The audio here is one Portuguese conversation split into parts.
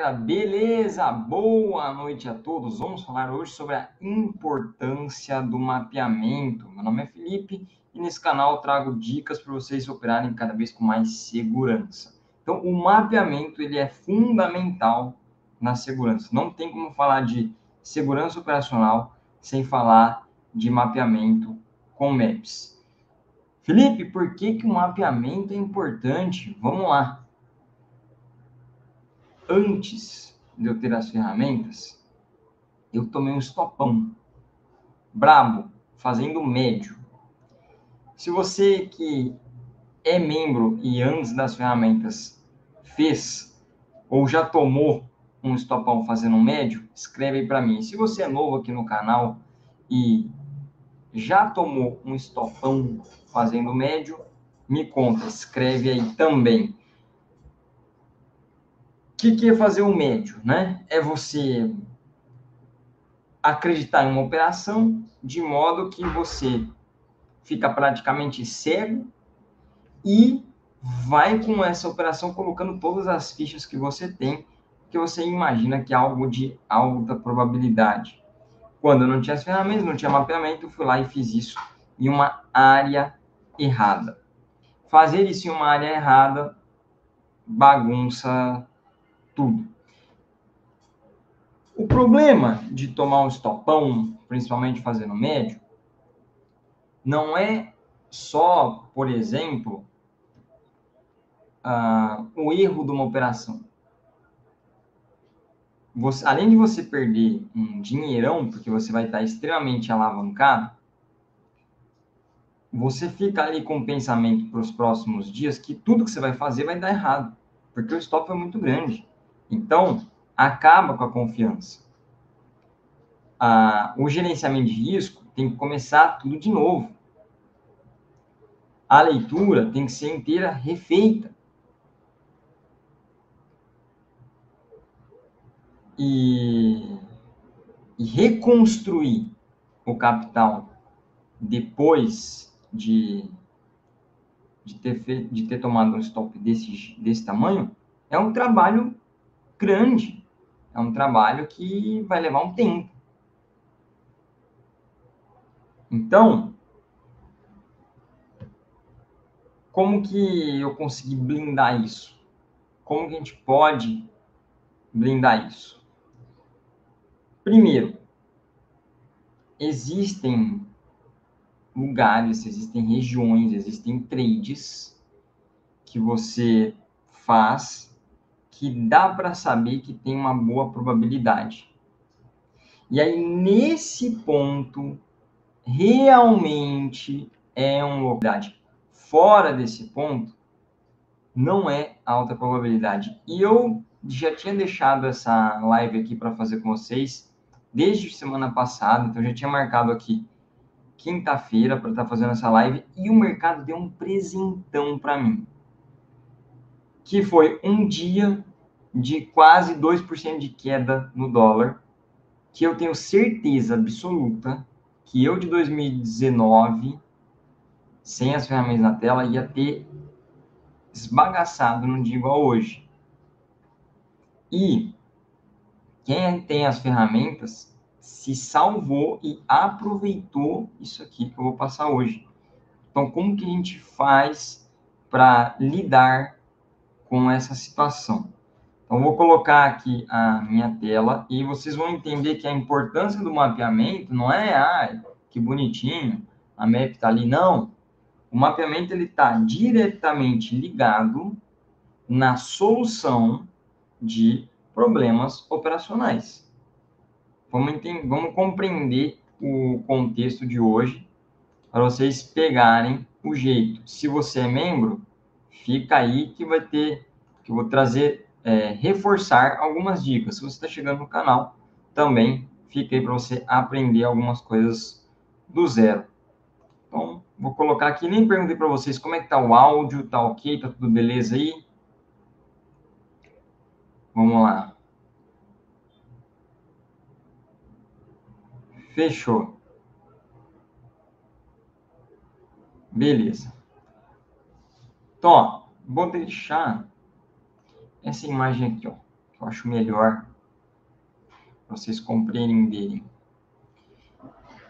galera, beleza? Boa noite a todos. Vamos falar hoje sobre a importância do mapeamento. Meu nome é Felipe e nesse canal eu trago dicas para vocês operarem cada vez com mais segurança. Então, o mapeamento ele é fundamental na segurança. Não tem como falar de segurança operacional sem falar de mapeamento com Maps. Felipe, por que o mapeamento é importante? Vamos lá. Antes de eu ter as ferramentas, eu tomei um estopão brabo, fazendo médio. Se você que é membro e antes das ferramentas fez ou já tomou um estopão fazendo médio, escreve aí para mim. Se você é novo aqui no canal e já tomou um estopão fazendo médio, me conta, escreve aí também. O que é fazer o médio, né? É você acreditar em uma operação de modo que você fica praticamente cego e vai com essa operação colocando todas as fichas que você tem, que você imagina que é algo de alta probabilidade. Quando eu não tinha as ferramentas, não tinha mapeamento, eu fui lá e fiz isso em uma área errada. Fazer isso em uma área errada bagunça tudo. O problema de tomar um estopão, principalmente fazendo médio, não é só, por exemplo, o erro de uma operação. Além de você perder um dinheirão, porque você vai estar extremamente alavancado, você fica ali com o pensamento para os próximos dias que tudo que você vai fazer vai dar errado, porque o stop é muito grande. Então, acaba com a confiança. O gerenciamento de risco tem que começar tudo de novo. A leitura tem que ser inteira refeita. E reconstruir o capital depois de ter tomado um stop desse tamanho é um trabalho grande. É um trabalho que vai levar um tempo. Então, como que eu consegui blindar isso? Como que a gente pode blindar isso? Primeiro, existem lugares, existem regiões, existem trades que você faz que dá para saber que tem uma boa probabilidade. E aí, nesse ponto, realmente é uma probabilidade. Fora desse ponto, não é alta probabilidade. E eu já tinha deixado essa live aqui para fazer com vocês desde semana passada, então já tinha marcado aqui quinta-feira para estar fazendo essa live e o mercado deu um presentão para mim, que foi um dia de quase 2% de queda no dólar, que eu tenho certeza absoluta que eu de 2019, sem as ferramentas na tela, ia ter esbagaçado num dia igual hoje. E quem tem as ferramentas se salvou e aproveitou isso aqui que eu vou passar hoje. Então, como que a gente faz para lidar com essa situação? Então, vou colocar aqui a minha tela e vocês vão entender que a importância do mapeamento não é, que bonitinho, a map está ali, não. O mapeamento está diretamente ligado na solução de problemas operacionais. Vamos compreender o contexto de hoje para vocês pegarem o jeito. Se você é membro, fica aí que eu vou trazer, reforçar algumas dicas. Se você está chegando no canal, também fica aí para você aprender algumas coisas do zero. Então, vou colocar aqui, nem perguntei para vocês como é que tá o áudio, tá ok, tá tudo beleza aí? Vamos lá. Fechou. Beleza. Então, ó, vou deixar essa imagem aqui, ó. que eu acho melhor para vocês compreenderem.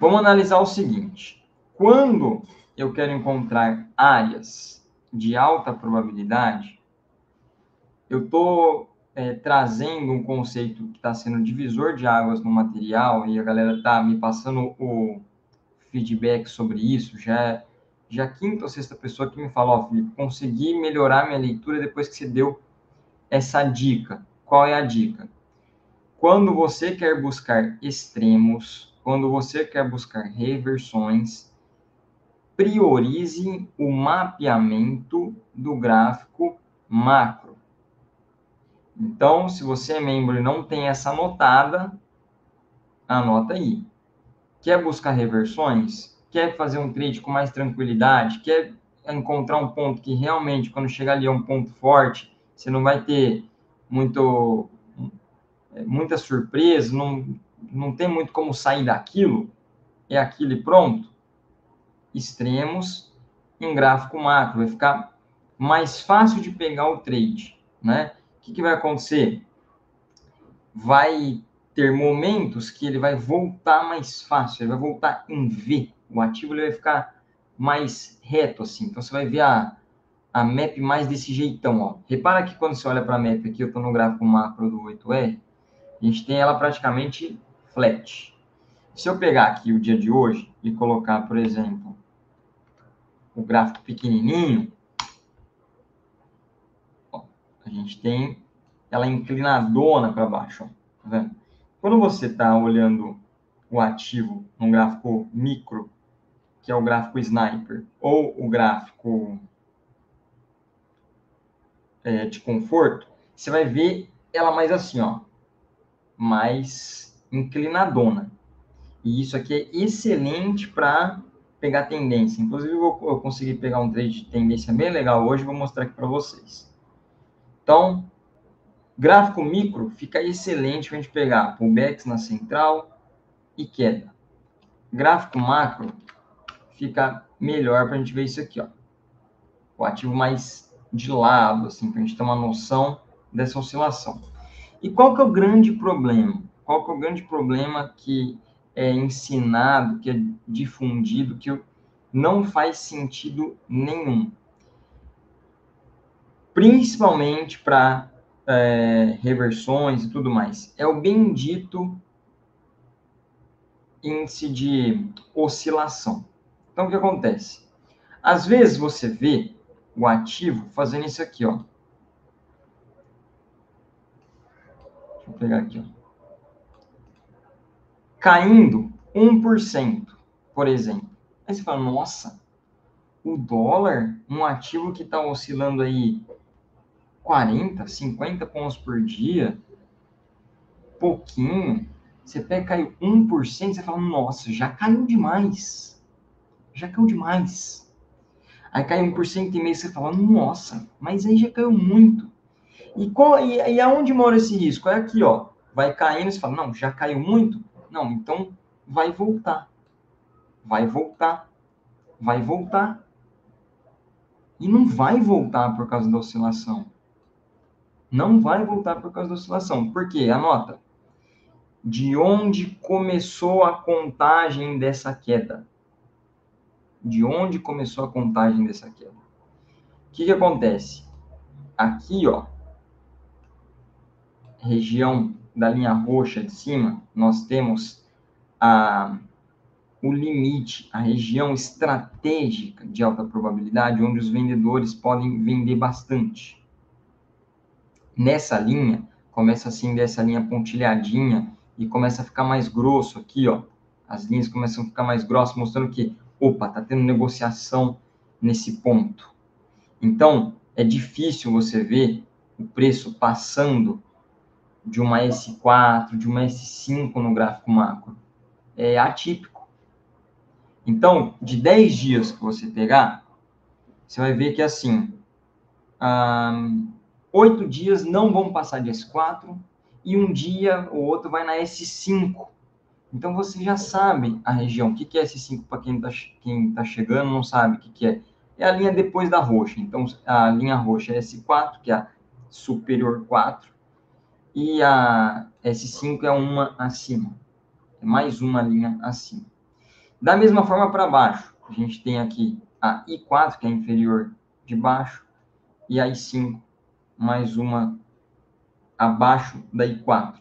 Vamos analisar o seguinte. Quando eu quero encontrar áreas de alta probabilidade, eu estou trazendo um conceito que está sendo divisor de águas no material e a galera está me passando o feedback sobre isso. Já a quinta ou sexta pessoa que me fala, ó, Felipe, consegui melhorar minha leitura depois que você deu essa dica. Qual é a dica? Quando você quer buscar extremos, quando você quer buscar reversões, priorize o mapeamento do gráfico macro. Então, se você é membro e não tem essa anotada, anota aí. Quer buscar reversões? Quer fazer um trade com mais tranquilidade? Quer encontrar um ponto que realmente, quando chegar ali, é um ponto forte, você não vai ter muita surpresa, não tem muito como sair daquilo? É aquilo e pronto? Extremos em gráfico macro, vai ficar mais fácil de pegar o trade, né? O que vai acontecer? Vai ter momentos que ele vai voltar mais fácil, ele vai voltar em V, o ativo ele vai ficar mais reto, assim, então você vai ver a map mais desse jeitão, ó. Repara que quando você olha para a map aqui, eu estou no gráfico macro do 8R, a gente tem ela praticamente flat. Se eu pegar aqui o dia de hoje e colocar, por exemplo, o gráfico pequenininho, ó, a gente tem ela inclinadona para baixo, ó, tá vendo? Quando você está olhando o ativo num gráfico micro, que é o gráfico Sniper, ou o gráfico de conforto, você vai ver ela mais assim, ó, mais inclinadona. E isso aqui é excelente para pegar tendência. Inclusive, eu consegui pegar um trade de tendência bem legal hoje, vou mostrar aqui para vocês. Então, gráfico micro fica excelente para a gente pegar pullbacks na central e queda. Gráfico macro fica melhor para a gente ver isso aqui, ó. O ativo mais de lado, assim, para a gente ter uma noção dessa oscilação. E qual que é o grande problema? Qual que é o grande problema que é ensinado, que é difundido, que não faz sentido nenhum? Principalmente para reversões e tudo mais. É o bendito índice de oscilação. Então, o que acontece? Às vezes você vê o ativo fazendo isso aqui, ó. Deixa eu pegar aqui, ó. Caindo 1%, por exemplo. Aí você fala, nossa, o dólar, um ativo que está oscilando aí 40, 50 pontos por dia, pouquinho, você pega, caiu 1%, você fala, nossa, já caiu demais. Já caiu demais. Aí cai 1,5%, você fala, nossa, mas aí já caiu muito. E aonde mora esse risco? É aqui, ó. Vai caindo, você fala, não, já caiu muito? Não, então vai voltar. Vai voltar. Vai voltar. E não vai voltar por causa da oscilação. Não vai voltar por causa da oscilação. Por quê? Anota. De onde começou a contagem dessa queda? De onde começou a contagem dessa queda? O que acontece? Aqui, ó, região da linha roxa de cima, nós temos o limite, a região estratégica de alta probabilidade, onde os vendedores podem vender bastante. Nessa linha, começa assim, dessa linha pontilhadinha, e começa a ficar mais grosso aqui, ó. As linhas começam a ficar mais grossas, mostrando que, opa, tá tendo negociação nesse ponto. Então, é difícil você ver o preço passando de uma S4, de uma S5 no gráfico macro. É atípico. Então, de 10 dias que você pegar, você vai ver que, assim, 8 dias não vão passar de S4 e um dia ou outro vai na S5. Então, você já sabe a região. O que é S5 para quem tá chegando, não sabe o que é. É a linha depois da roxa. Então, a linha roxa é S4, que é a superior 4. e a S5 é uma acima. É mais uma linha acima. Da mesma forma para baixo, a gente tem aqui a I4, que é inferior de baixo, e a I5, mais uma abaixo da I4,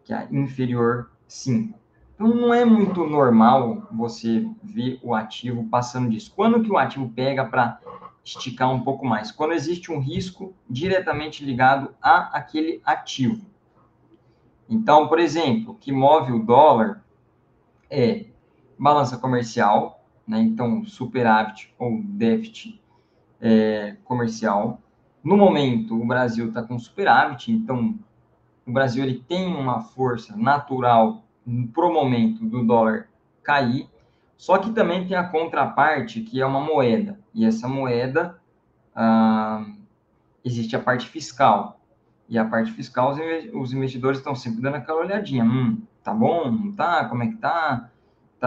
que é a inferior 5. Então, não é muito normal você ver o ativo passando disso. Quando que o ativo pega para esticar um pouco mais? Quando existe um risco diretamente ligado a aquele ativo. Então, por exemplo, o que move o dólar é balança comercial, né? Então, superávit ou déficit comercial. No momento, o Brasil está com superávit, então o Brasil ele tem uma força natural pro momento do dólar cair, só que também tem a contraparte, que é uma moeda, e essa moeda, existe a parte fiscal, e a parte fiscal, os investidores estão sempre dando aquela olhadinha, tá bom, não tá, como é que tá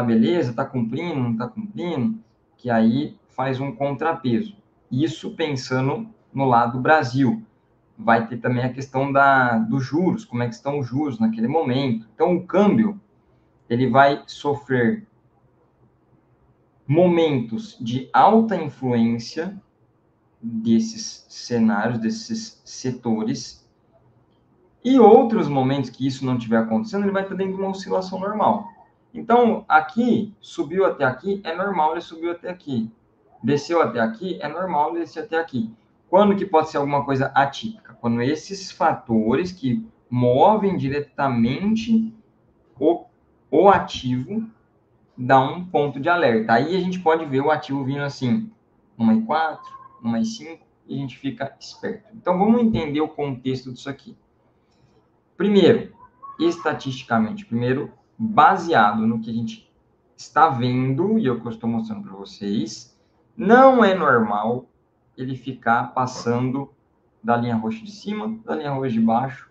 beleza, tá cumprindo, não tá cumprindo, que aí faz um contrapeso. Isso pensando no lado do Brasil. Vai ter também a questão dos juros, como é que estão os juros naquele momento. Então, o câmbio, ele vai sofrer momentos de alta influência desses cenários, desses setores, e outros momentos que isso não estiver acontecendo, ele vai estar dentro de uma oscilação normal. Então, aqui, subiu até aqui, é normal ele subiu até aqui. Desceu até aqui, é normal ele descer até aqui. Quando que pode ser alguma coisa atípica? Quando esses fatores que movem diretamente o ativo dá um ponto de alerta. Aí a gente pode ver o ativo vindo assim, numa I4, numa I5, e a gente fica esperto. Então, vamos entender o contexto disso aqui. Primeiro, estatisticamente, baseado no que a gente está vendo, e eu estou mostrando para vocês, não é normal ele ficar passando da linha roxa de cima, da linha roxa de baixo,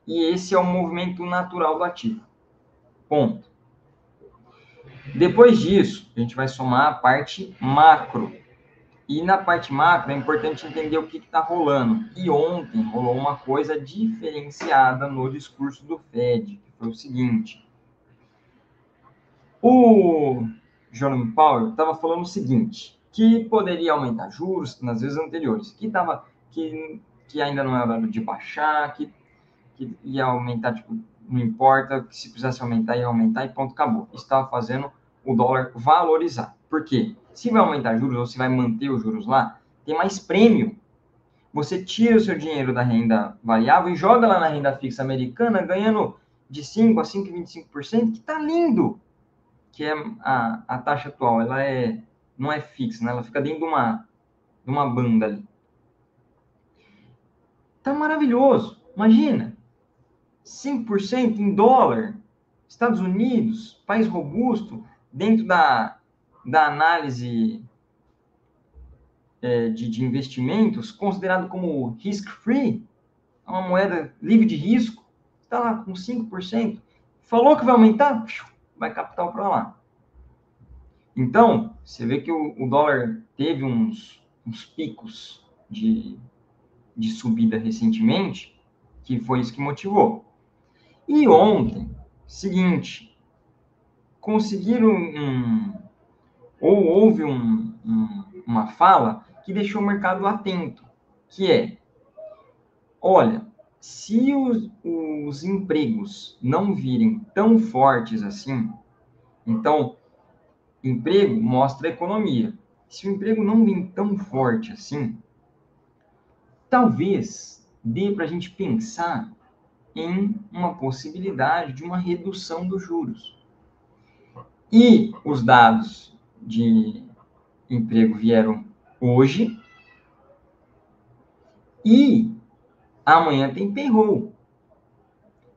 e esse é o movimento natural do ativo. Ponto. Depois disso, a gente vai somar a parte macro. E na parte macro é importante entender o que está rolando. E ontem rolou uma coisa diferenciada no discurso do Fed, que foi o seguinte. O Jerome Powell estava falando o seguinte, que poderia aumentar juros nas vezes anteriores, que ainda não era hora de baixar, que ia aumentar, tipo, não importa, que se precisasse aumentar, ia aumentar e ponto, acabou. Isso estava fazendo o dólar valorizar. Por quê? Se vai aumentar juros ou se vai manter os juros lá, tem mais prêmio. Você tira o seu dinheiro da renda variável e joga lá na renda fixa americana, ganhando de 5 a 5,25%, que está lindo. Que é a taxa atual, ela não é fixa, né? Ela fica dentro de uma banda ali. Tá maravilhoso. Imagina, 5% em dólar, Estados Unidos, país robusto, dentro da análise de investimentos, considerado como risk-free, é uma moeda livre de risco, está lá com 5%. Falou que vai aumentar? Vai capital para lá. Então, você vê que o dólar teve uns picos de subida recentemente, que foi isso que motivou. E ontem, seguinte, conseguiram ou houve uma fala que deixou o mercado atento, que é, olha, se os empregos não virem tão fortes assim, então, emprego mostra a economia. Se o emprego não vir tão forte assim, talvez dê para a gente pensar em uma possibilidade de uma redução dos juros. E os dados de emprego vieram hoje e amanhã tem payroll.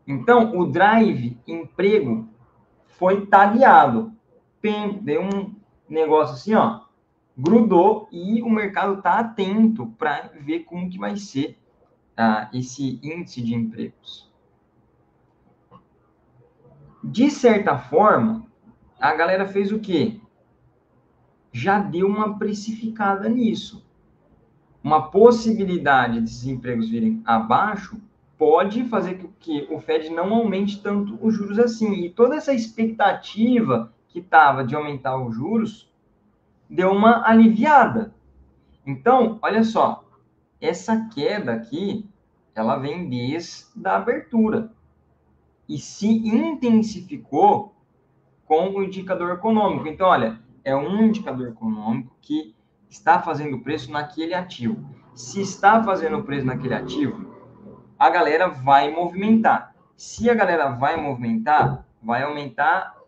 Então, o drive emprego foi tagueado. Deu um negócio assim, ó, grudou e o mercado está atento para ver como que vai ser esse índice de empregos. De certa forma, a galera fez o quê? Já deu uma precificada nisso. Uma possibilidade desses empregos virem abaixo pode fazer com que o Fed não aumente tanto os juros assim. E toda essa expectativa que estava de aumentar os juros deu uma aliviada. Então, olha só, essa queda aqui, ela vem desde a abertura e se intensificou com o indicador econômico. Então, olha, é um indicador econômico que está fazendo preço naquele ativo. Se está fazendo preço naquele ativo, a galera vai movimentar. Se a galera vai movimentar, vai aumentar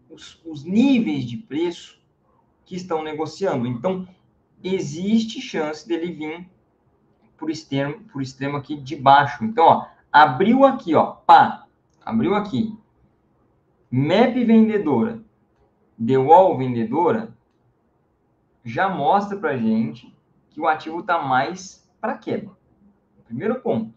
os níveis de preço que estão negociando. Então, existe chance dele vir por extremo aqui de baixo. Então, ó, abriu aqui, ó, pá, abriu aqui. MEP vendedora, DeWall vendedora, já mostra pra gente que o ativo está mais para queda. Primeiro ponto.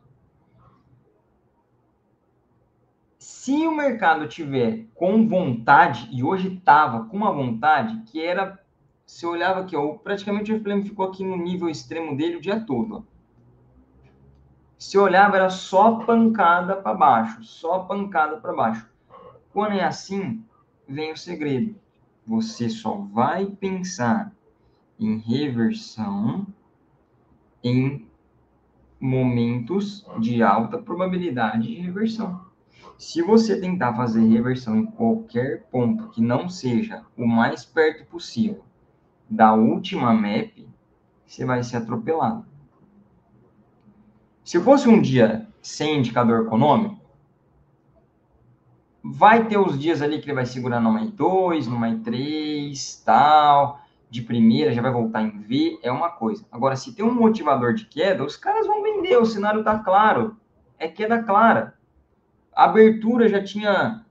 Se o mercado tiver com vontade, e hoje estava com uma vontade, que era, se eu olhava aqui, ó, praticamente o FPM ficou aqui no nível extremo dele o dia todo. Ó. Se eu olhava, era só pancada para baixo, só pancada para baixo. Quando é assim, vem o segredo. Você só vai pensar em reversão em momentos de alta probabilidade de reversão. Se você tentar fazer reversão em qualquer ponto que não seja o mais perto possível da última MAP, você vai ser atropelado. Se fosse um dia sem indicador econômico, vai ter os dias ali que ele vai segurar numa I2, numa I3, tal, de primeira, já vai voltar em V, é uma coisa. Agora, se tem um motivador de queda, os caras vão vender, o cenário tá claro, é queda clara. A abertura já tinha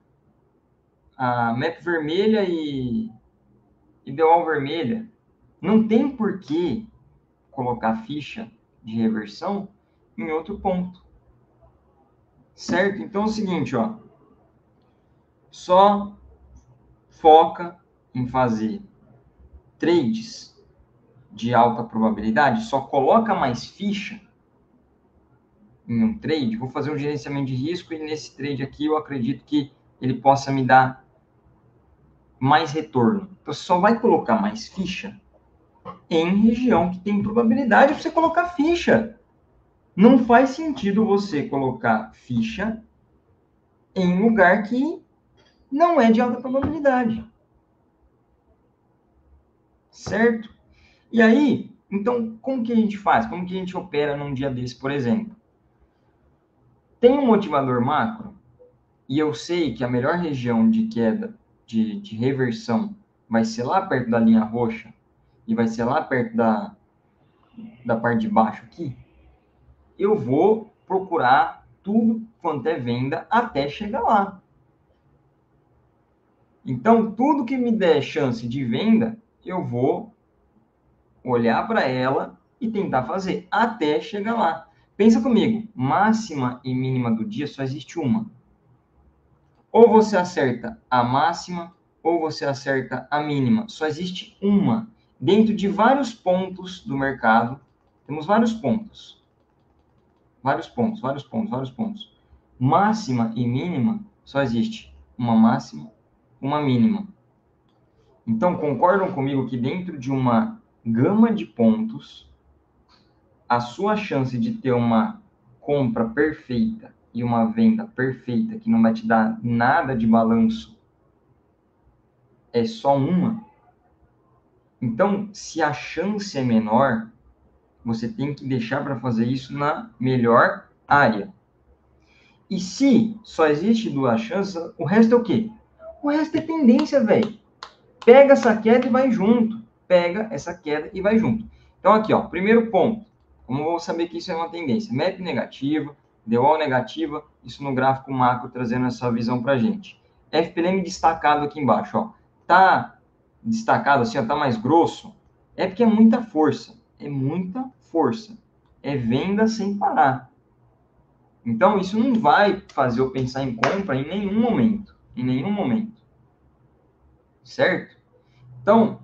a MAP vermelha e DeWall vermelha. Não tem por que colocar ficha de reversão em outro ponto. Certo? Então é o seguinte, ó. Só foca em fazer trades de alta probabilidade, só coloca mais ficha em um trade. Vou fazer um gerenciamento de risco e nesse trade aqui eu acredito que ele possa me dar mais retorno. Então, você só vai colocar mais ficha em região que tem probabilidade para você colocar ficha. Não faz sentido você colocar ficha em lugar que não é de alta probabilidade. Certo? E aí, então, como que a gente faz? Como que a gente opera num dia desse, por exemplo? Tem um motivador macro, e eu sei que a melhor região de queda, de reversão, vai ser lá perto da linha roxa, e vai ser lá perto da parte de baixo aqui, eu vou procurar tudo quanto é venda até chegar lá. Então, tudo que me der chance de venda, eu vou olhar para ela e tentar fazer até chegar lá. Pensa comigo, máxima e mínima do dia só existe uma. Ou você acerta a máxima, ou você acerta a mínima. Só existe uma. Dentro de vários pontos do mercado, temos vários pontos. Vários pontos, vários pontos, vários pontos. Máxima e mínima, só existe uma máxima, uma mínima. Então, concordam comigo que dentro de uma gama de pontos, a sua chance de ter uma compra perfeita e uma venda perfeita, que não vai te dar nada de balanço, é só uma. Então, se a chance é menor, você tem que deixar para fazer isso na melhor área. E se só existe duas chances, o resto é o quê? O resto é tendência, velho. Pega essa queda e vai junto. Pega essa queda e vai junto. Então, aqui, ó, primeiro ponto. Como eu vou saber que isso é uma tendência? MAP negativa, DeWall negativa, isso no gráfico macro trazendo essa visão pra gente. FPM destacado aqui embaixo, ó. Tá destacado assim, ó, tá mais grosso. É porque é muita força. É muita força. É venda sem parar. Então, isso não vai fazer eu pensar em compra em nenhum momento. Em nenhum momento. Certo? Então,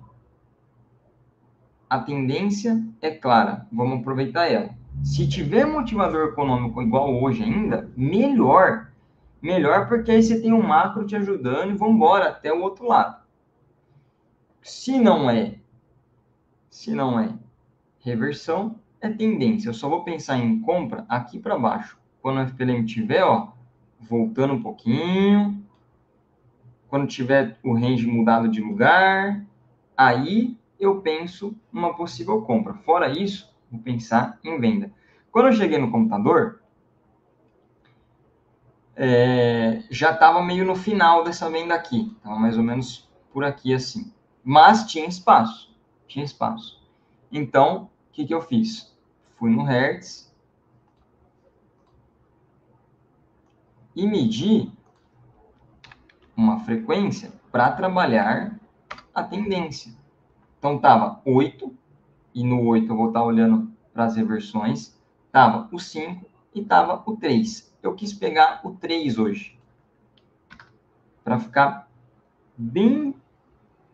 a tendência é clara. Vamos aproveitar ela. Se tiver motivador econômico igual hoje ainda, melhor. Melhor porque aí você tem um macro te ajudando e vamos embora até o outro lado. Se não é reversão, é tendência. Eu só vou pensar em compra aqui para baixo. Quando o FPLM tiver, ó, voltando um pouquinho, quando tiver o range mudado de lugar, aí eu penso numa possível compra. Fora isso, vou pensar em venda. Quando eu cheguei no computador, já estava meio no final dessa venda aqui. Estava mais ou menos por aqui assim. Mas tinha espaço. Tinha espaço. Então, o que eu fiz? Fui no Hertz e medi uma frequência para trabalhar a tendência. Então, estava 8, e no 8 eu vou estar olhando para as reversões, estava o 5 e estava o 3. Eu quis pegar o 3 hoje, para ficar bem...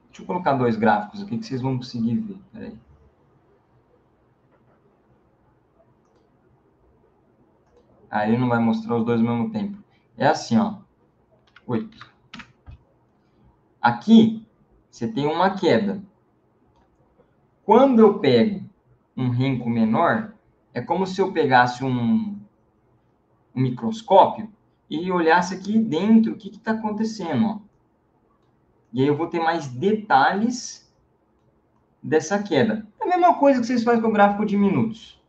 Deixa eu colocar dois gráficos aqui que vocês vão conseguir ver. Peraí. Aí não vai mostrar os dois ao mesmo tempo. É assim, ó. 8. Aqui, você tem uma queda. Quando eu pego um renco menor, é como se eu pegasse um microscópio e olhasse aqui dentro o que está acontecendo. Ó. E aí eu vou ter mais detalhes dessa queda. É a mesma coisa que vocês fazem com o gráfico de minutos.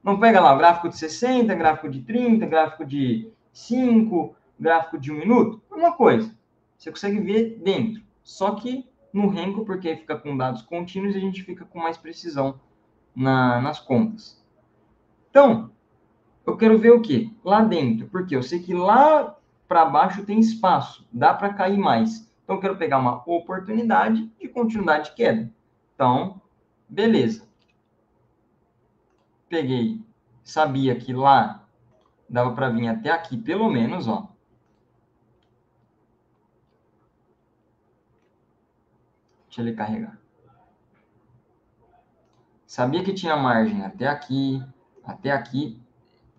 Não pega lá o gráfico de 60, gráfico de 30, gráfico de 5, gráfico de 1 minuto? É uma coisa. Você consegue ver dentro. Só que no Renko, porque aí fica com dados contínuos e a gente fica com mais precisão nas contas. Então, eu quero ver o quê? Lá dentro. Porque eu sei que lá para baixo tem espaço. Dá para cair mais. Então, eu quero pegar uma oportunidade de continuidade de queda. Então, beleza. Peguei. Sabia que lá dava para vir até aqui, pelo menos, ó. Deixa ele carregar. Sabia que tinha margem até aqui,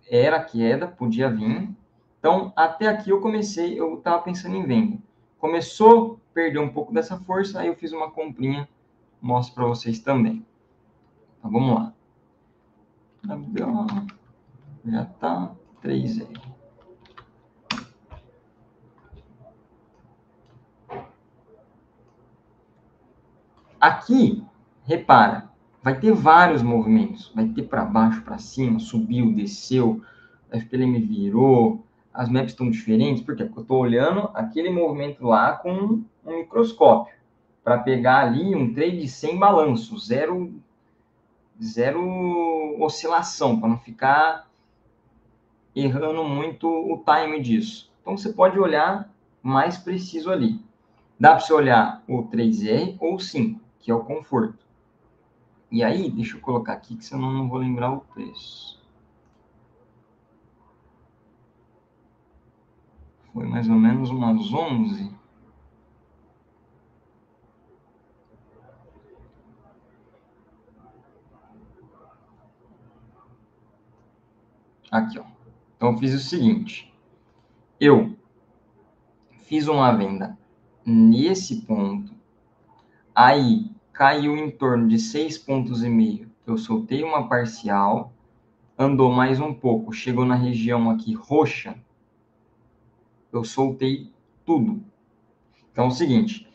era queda, podia vir. Então, até aqui eu estava pensando em venda. Começou a perder um pouco dessa força, aí eu fiz uma comprinha, mostro para vocês também. Então, vamos lá. Já tá 3 aí. Aqui, repara, vai ter vários movimentos. Vai ter para baixo, para cima, subiu, desceu, a FPLM virou, as maps estão diferentes. Por quê? Porque eu estou olhando aquele movimento lá com um microscópio, para pegar ali um trade sem balanço, zero oscilação, para não ficar errando muito o time disso. Então, você pode olhar mais preciso ali. Dá para você olhar o 3R ou o 5, que é o conforto. E aí, deixa eu colocar aqui, que senão eu não vou lembrar o preço. Foi mais ou menos umas 11. Aqui, ó. Então, eu fiz o seguinte. Eu fiz uma venda nesse ponto. Aí, caiu em torno de 6,5 pontos. Eu soltei uma parcial. Andou mais um pouco. Chegou na região aqui roxa. Eu soltei tudo. Então, é o seguinte.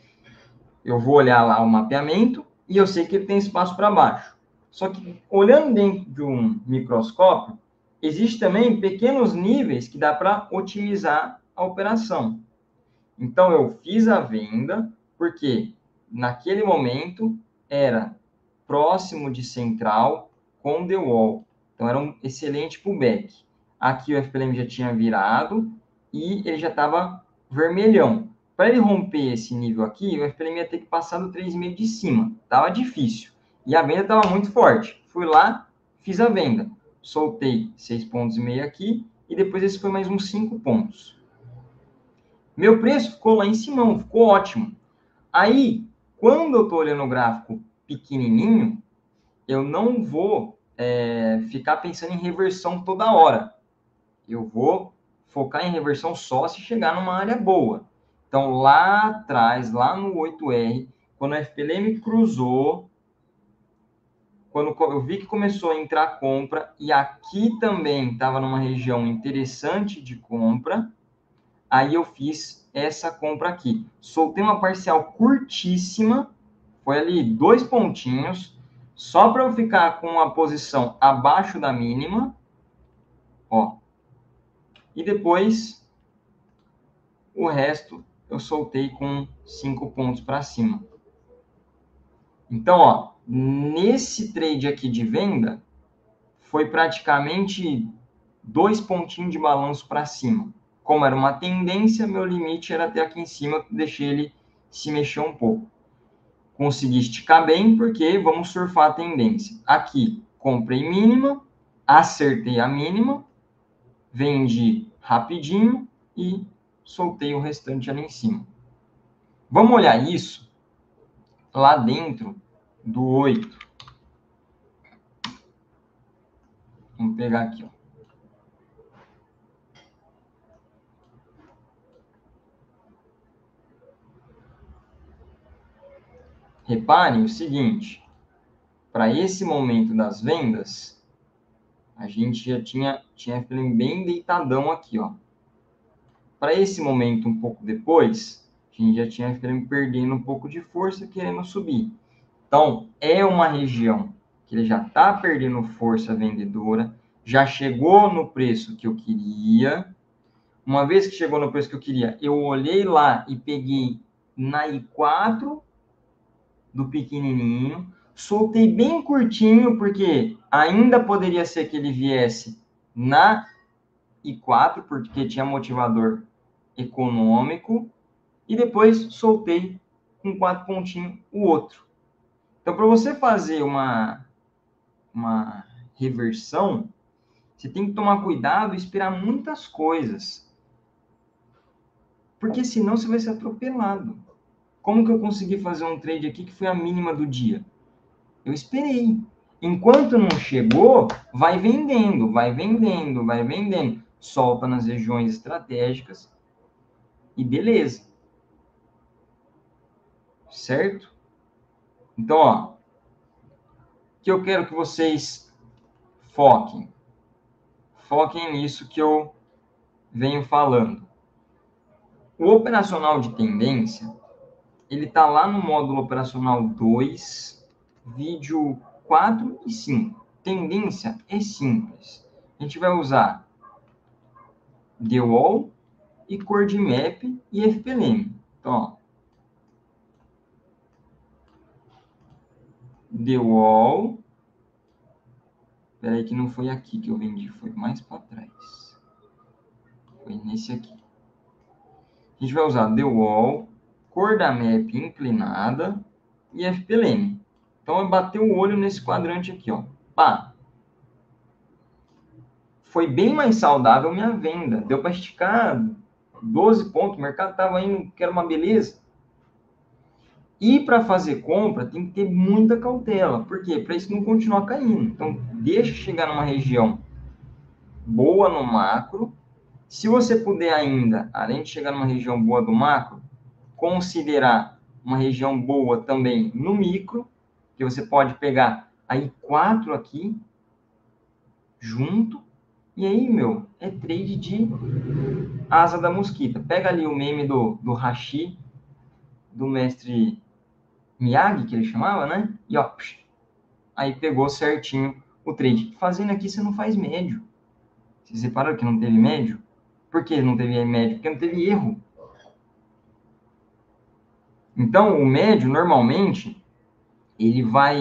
Eu vou olhar lá o mapeamento e eu sei que ele tem espaço para baixo. Só que, olhando dentro de um microscópio, existe também pequenos níveis que dá para otimizar a operação. Então, eu fiz a venda porque, naquele momento, era próximo de central com the wall. Então, era um excelente pullback. Aqui o FPLM já tinha virado e ele já estava vermelhão. Para ele romper esse nível aqui, o FPLM ia ter que passar do 3,5 de cima. Tava difícil. E a venda estava muito forte. Fui lá, fiz a venda. Soltei 6,5 pontos aqui e depois esse foi mais uns 5 pontos. Meu preço ficou lá em cima, ficou ótimo. Aí, quando eu estou olhando o gráfico pequenininho, eu não vou ficar pensando em reversão toda hora. Eu vou focar em reversão só se chegar numa área boa. Então, lá atrás, lá no 8R, quando o FPLM cruzou, quando eu vi que começou a entrar compra, e aqui também estava numa região interessante de compra, aí eu fiz essa compra aqui. Soltei uma parcial curtíssima, foi ali 2 pontinhos, só para eu ficar com uma posição abaixo da mínima, ó. E depois, o resto eu soltei com 5 pontos para cima. Então, ó, nesse trade aqui de venda, foi praticamente 2 pontinhos de balanço para cima. Como era uma tendência, meu limite era até aqui em cima, deixei ele se mexer um pouco. Consegui esticar bem, porque vamos surfar a tendência. Aqui, comprei mínima, acertei a mínima, vendi rapidinho e soltei o restante ali em cima. Vamos olhar isso lá dentro do 8. Vamos pegar aqui, ó. Reparem o seguinte, para esse momento das vendas, a gente já tinha bem deitadão aqui, ó. Para esse momento, um pouco depois, a gente já tinha perdendo um pouco de força, querendo subir. Então, é uma região que ele já está perdendo força vendedora, já chegou no preço que eu queria. Uma vez que chegou no preço que eu queria, eu olhei lá e peguei na I4 do pequenininho, soltei bem curtinho, porque ainda poderia ser que ele viesse na I4, porque tinha motivador econômico, e depois soltei com 4 pontinhos o outro. Então, para você fazer uma reversão, você tem que tomar cuidado e esperar muitas coisas, porque senão você vai ser atropelado. Como que eu consegui fazer um trade aqui que foi a mínima do dia? Eu esperei. Enquanto não chegou, vai vendendo, vai vendendo, vai vendendo. Solta nas regiões estratégicas e beleza. Certo? Então, ó, o que eu quero que vocês foquem. Foquem nisso que eu venho falando. O operacional de tendência, ele está lá no módulo operacional 2, vídeo 4 e 5. Tendência é simples. A gente vai usar The Wall e CoorDMap e FPLM. Então, ó, The Wall. Espera aí que não foi aqui que eu vendi, foi mais para trás. Foi nesse aqui. A gente vai usar The Wall, CoorDMap inclinada e FPLM. Então, eu bati o olho nesse quadrante aqui, ó. Pá. Foi bem mais saudável minha venda. Deu para esticar 12 pontos. O mercado estava indo, que era uma beleza. E para fazer compra, tem que ter muita cautela. Por quê? Para isso não continuar caindo. Então, deixa chegar numa região boa no macro. Se você puder ainda, além de chegar numa região boa do macro, considerar uma região boa também no micro, que você pode pegar aí 4 aqui, junto. E aí, meu, é trade de asa da mosquita. Pega ali o meme do Hashi, do mestre Miyagi, que ele chamava, né? E ó, aí pegou certinho o trade. Fazendo aqui, você não faz médio. Vocês repararam que não teve médio? Por que não teve médio? Porque não teve erro. Então, o médio, normalmente, ele vai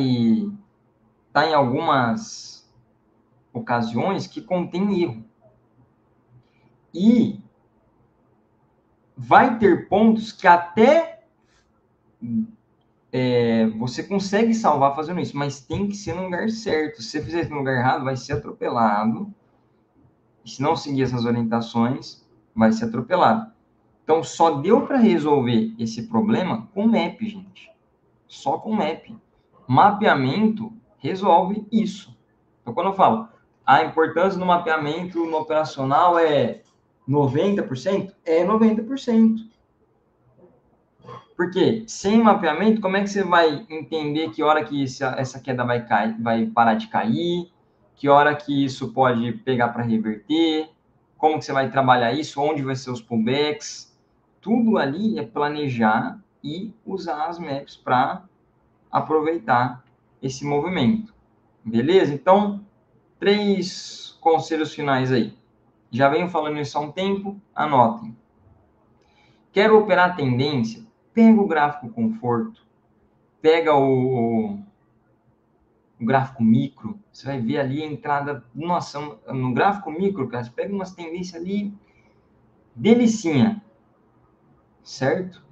estar em algumas ocasiões que contém erro. E vai ter pontos que até você consegue salvar fazendo isso, mas tem que ser no lugar certo. Se você fizer isso no lugar errado, vai ser atropelado. E se não seguir essas orientações, vai ser atropelado. Então, só deu para resolver esse problema com map, gente. Só com map. Mapeamento resolve isso. Então, quando eu falo a importância do mapeamento no operacional é 90%, é 90%. Porque sem mapeamento, como é que você vai entender que hora que essa queda vai parar de cair, que hora que isso pode pegar para reverter, como que você vai trabalhar isso, onde vai ser os pullbacks, tudo ali é planejar e usar as maps para aproveitar esse movimento. Beleza? Então, 3 conselhos finais aí. Já venho falando isso há um tempo, anotem. Quero operar a tendência? Pega o gráfico conforto, pega o gráfico micro, você vai ver ali a entrada, nossa, no gráfico micro, cara, você pega umas tendências ali, delicinha, certo?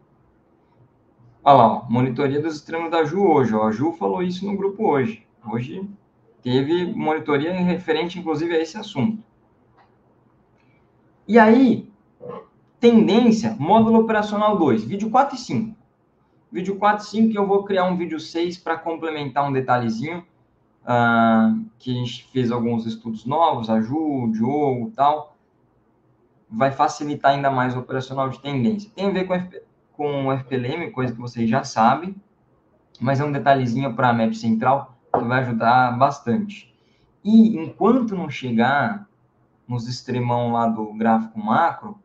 Olha lá, ó, monitoria dos extremos da Ju hoje, ó, a Ju falou isso no grupo hoje. Hoje teve monitoria referente, inclusive, a esse assunto. E aí, tendência, módulo operacional 2, vídeo 4 e 5. Vídeo 4 e 5 que eu vou criar um vídeo 6 para complementar um detalhezinho, que a gente fez alguns estudos novos, a Ju, o Diogo e tal. Vai facilitar ainda mais o operacional de tendência. Tem a ver com o FPLM, coisa que vocês já sabem, mas é um detalhezinho para a map central que vai ajudar bastante. E enquanto não chegar nos extremão lá do gráfico macro,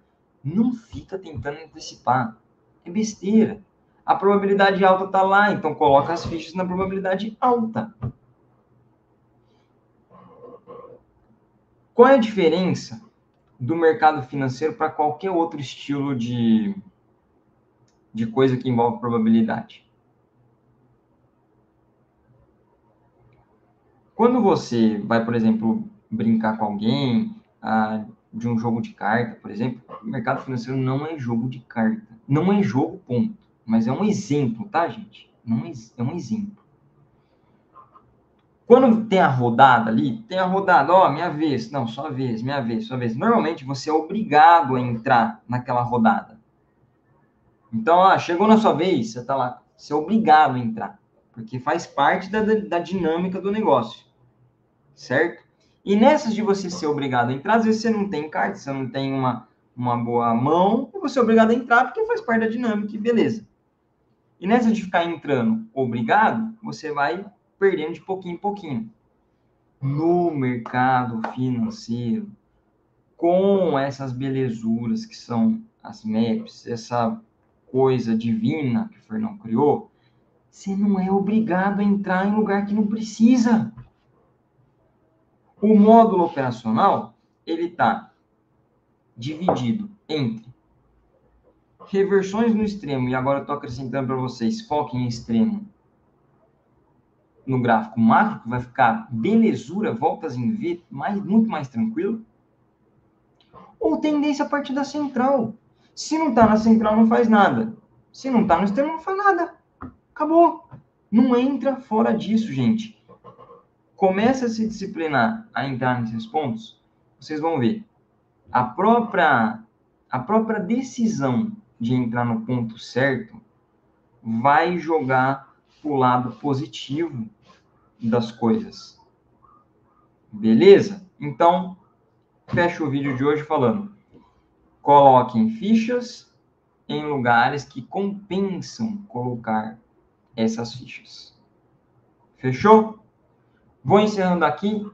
não fica tentando antecipar. É besteira. A probabilidade alta está lá, então coloca as fichas na probabilidade alta. Qual é a diferença do mercado financeiro para qualquer outro estilo de coisa que envolve probabilidade? Quando você vai, por exemplo, brincar com alguém, de um jogo de carta, por exemplo, o mercado financeiro não é jogo de carta. Não é jogo, ponto. Mas é um exemplo, tá, gente? Não é um exemplo. Quando tem a rodada ali, tem a rodada, ó, minha vez, não, sua vez, minha vez, sua vez. Normalmente você é obrigado a entrar naquela rodada. Então, chegou na sua vez, você tá lá, você é obrigado a entrar, porque faz parte da dinâmica do negócio, certo? E nessas de você ser obrigado a entrar, às vezes você não tem carta, você não tem uma boa mão, e você é obrigado a entrar porque faz parte da dinâmica, e beleza. E nessa de ficar entrando obrigado, você vai perdendo de pouquinho em pouquinho. No mercado financeiro, com essas belezuras que são as maps, essa coisa divina que o Fernão criou, você não é obrigado a entrar em lugar que não precisa. O módulo operacional, ele está dividido entre reversões no extremo, e agora eu estou acrescentando para vocês, foco em extremo, no gráfico macro, que vai ficar belezura, voltas em V, muito mais tranquilo, ou tendência a partir da central. Se não está na central, não faz nada. Se não está no extremo, não faz nada. Acabou. Não entra fora disso, gente. Começa a se disciplinar a entrar nesses pontos, vocês vão ver. A própria decisão de entrar no ponto certo vai jogar para o lado positivo das coisas. Beleza? Então, fecho o vídeo de hoje falando: coloquem fichas em lugares que compensam colocar essas fichas. Fechou? Vou encerrando aqui.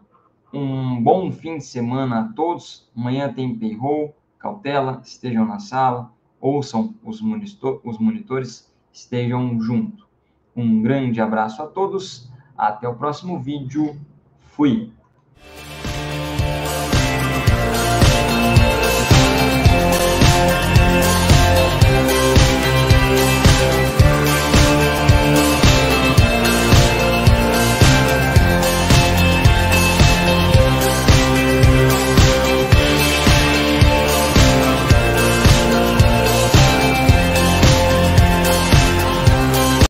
Um bom fim de semana a todos. Amanhã tem payroll, cautela, estejam na sala, ouçam os monitores, estejam junto. Um grande abraço a todos. Até o próximo vídeo. Fui!